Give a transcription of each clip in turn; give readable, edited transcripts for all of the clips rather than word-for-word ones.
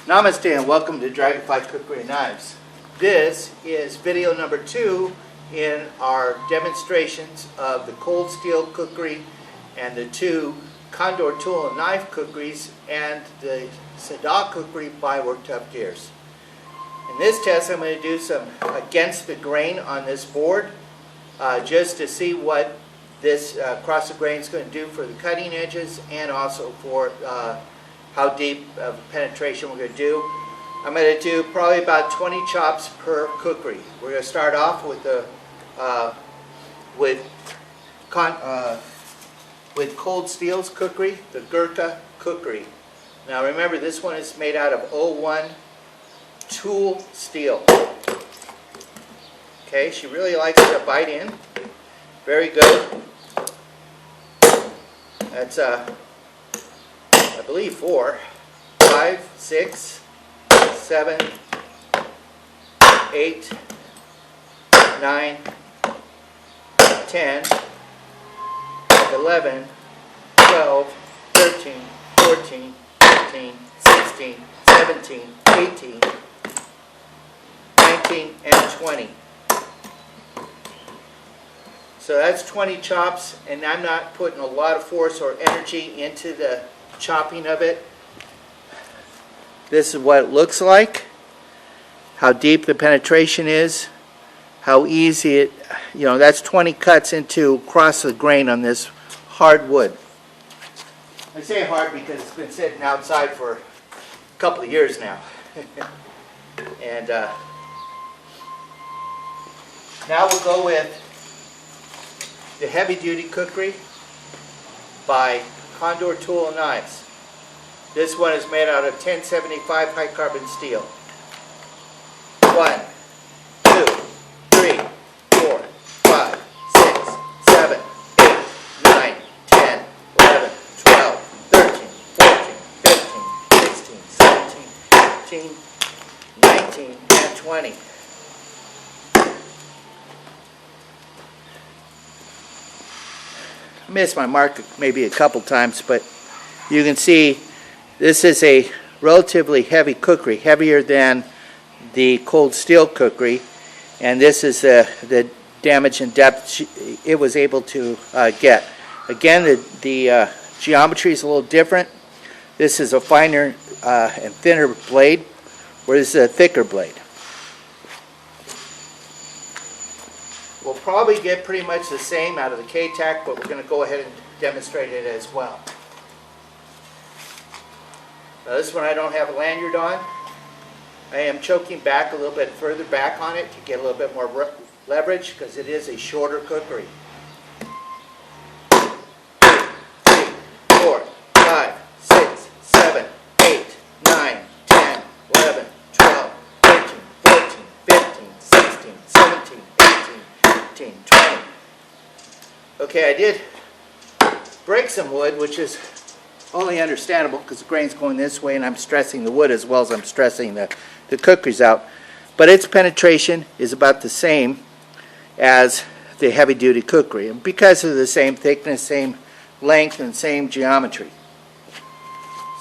Namaste and welcome to Dragonfly Cookery and Knives. This is video number 2 in our demonstrations of the cold steel cookery and the 2 Condor tool and knife cookeries and the Sada cookery by Work Tuff gears. In this test I'm going to do some against the grain on this board just to see what this cross the grain is going to do for the cutting edges and also for how deep of penetration we're going to do. I'm going to do probably about 20 chops per cookery. We're going to start off with the with cold steel's cookery, the Gurkha cookery. Now remember, this one is made out of 01 tool steel. Okay, she really likes to bite in. Very good. That's I believe 4, 5, 6, 7, 8, 9, 10, 11, 12, 13, 14, 15, 16, 17, 18, 19, and 20. So that's 20 chops, and I'm not putting a lot of force or energy into the chopping of it. This is what it looks like, how deep the penetration is, how easy it, that's 20 cuts into across the grain on this hard wood. I say hard because it's been sitting outside for a couple of years now. And now we'll go with the heavy duty cookery by Condor tool and knives. This one is made out of 1075 high carbon steel. 1, 2, 3, 4, 5, 6, 7, 8, 9, 10, 11, 12, 13, 14, 15, 16, 17, 18, 19, and 20. I missed my mark maybe a couple times, but you can see this is a relatively heavy cookery, heavier than the cold steel cookery, and this is the damage and depth it was able to get. Again, the geometry is a little different. This is a finer and thinner blade, where this is a thicker blade. We'll probably get pretty much the same out of the K-Tac, but we're going to go ahead and demonstrate it as well. Now this one I don't have a lanyard on. I am choking back a little bit further back on it to get a little bit more leverage because it is a shorter cookery. 2, 3, 4, 5, 6, 7, 8, 9, 10, 11, 12, 13, 14, 15, 16, 17, 18, 20. Okay, I did break some wood, which is only understandable because the grain's going this way and I'm stressing the wood as well as I'm stressing the cookeries out. But its penetration is about the same as the heavy duty cookery, and because of the same thickness, same length, and same geometry.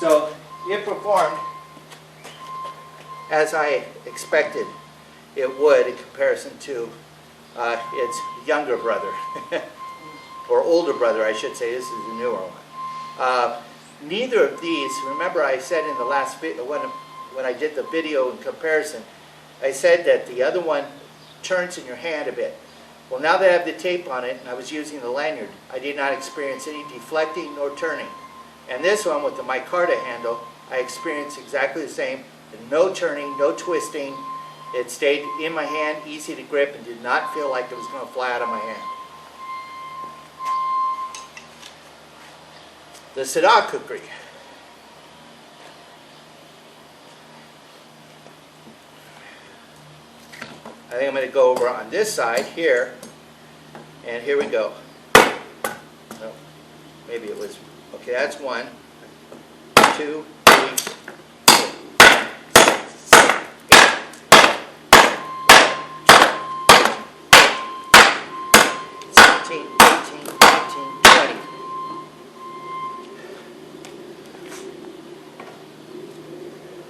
So it performed as I expected it would in comparison to its younger brother, or older brother I should say. This is the newer one. Neither of these, remember I said in the last video, when I did the video in comparison, I said that the other one turns in your hand a bit. Well, now that I have the tape on it and I was using the lanyard, I did not experience any deflecting nor turning. And this one with the micarta handle, I experienced exactly the same. No turning, no twisting. It stayed in my hand, easy to grip, and did not feel like it was going to fly out of my hand. The Sada cookery. I think I'm going to go over on this side here, and here we go. Oh, maybe it was, okay, that's 1, 2, 3, 17, 18, 19, 20.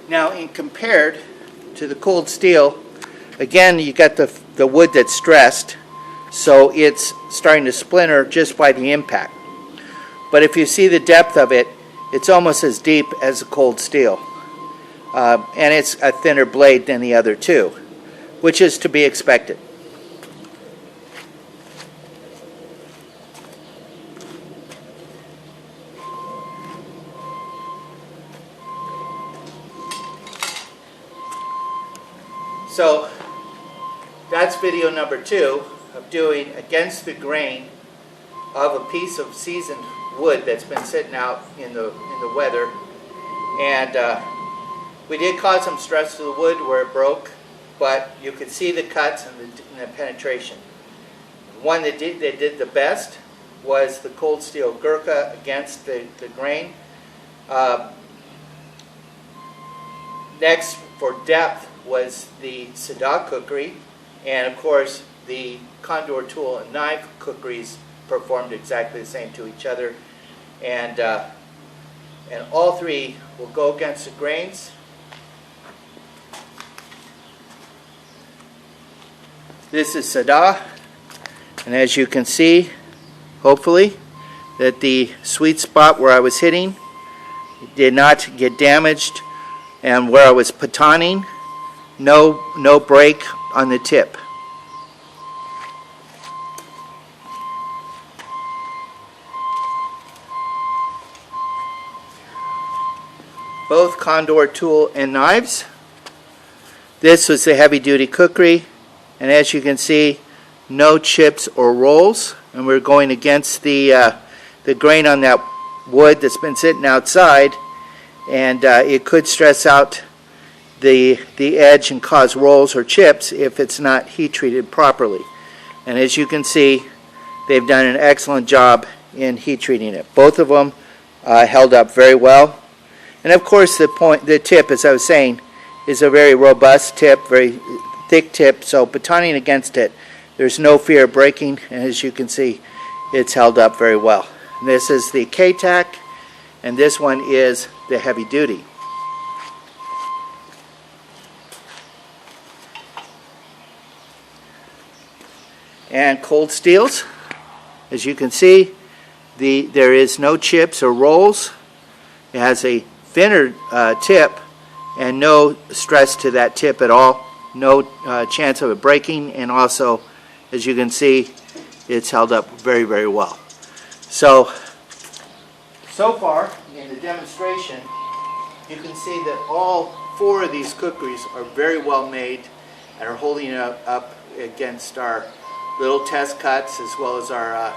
Now, in compared to the cold steel, again, you got the wood that's stressed, so it's starting to splinter just by the impact. But if you see the depth of it, it's almost as deep as the cold steel. And it's a thinner blade than the other two, which is to be expected. So that's video number 2 of doing against the grain of a piece of seasoned wood that's been sitting out in the weather. And we did cause some stress to the wood where it broke, but you could see the cuts and the penetration. The one that did the best was the cold steel Gurkha against the grain. Next, for depth, was the Sada Khukuri, and of course the Condor tool and knife Kukuris performed exactly the same to each other, and all three will go against the grains. This is Sada, and as you can see, hopefully, that the sweet spot where I was hitting did not get damaged, and where I was pataning, no break on the tip. Both Condor tool and knives. This was the heavy duty Kukri, and as you can see, no chips or rolls, and we're going against the grain on that wood that's been sitting outside, and it could stress out the edge and cause rolls or chips if it's not heat treated properly. And as you can see, they've done an excellent job in heat treating it. Both of them held up very well. And of course the tip, as I was saying, is a very robust tip, very thick tip, so batoning against it, there's no fear of breaking, and as you can see, it's held up very well. And this is the K-Tac, and this one is the heavy duty. And cold steels, as you can see, there is no chips or rolls. It has a thinner tip and no stress to that tip at all. No chance of it breaking, and also, as you can see, it's held up very, very well. So far in the demonstration, you can see that all 4 of these Kukuris are very well made and are holding up against our little test cuts, as well as our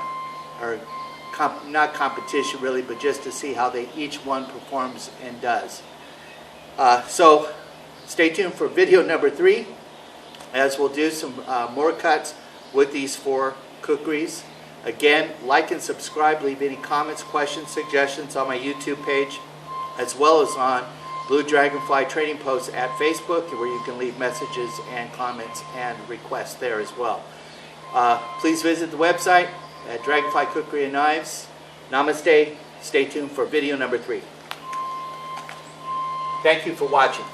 not competition really, but just to see how each one performs and does. So stay tuned for video number 3, as we'll do some more cuts with these 4 Kukuris. Again, like and subscribe, leave any comments, questions, suggestions on my YouTube page, as well as on Blue Dragonfly Trading Posts at Facebook, where you can leave messages and comments and requests there as well. Please visit the website at Dragonfly Kukri and Knives. Namaste. Stay tuned for video number 3. Thank you for watching.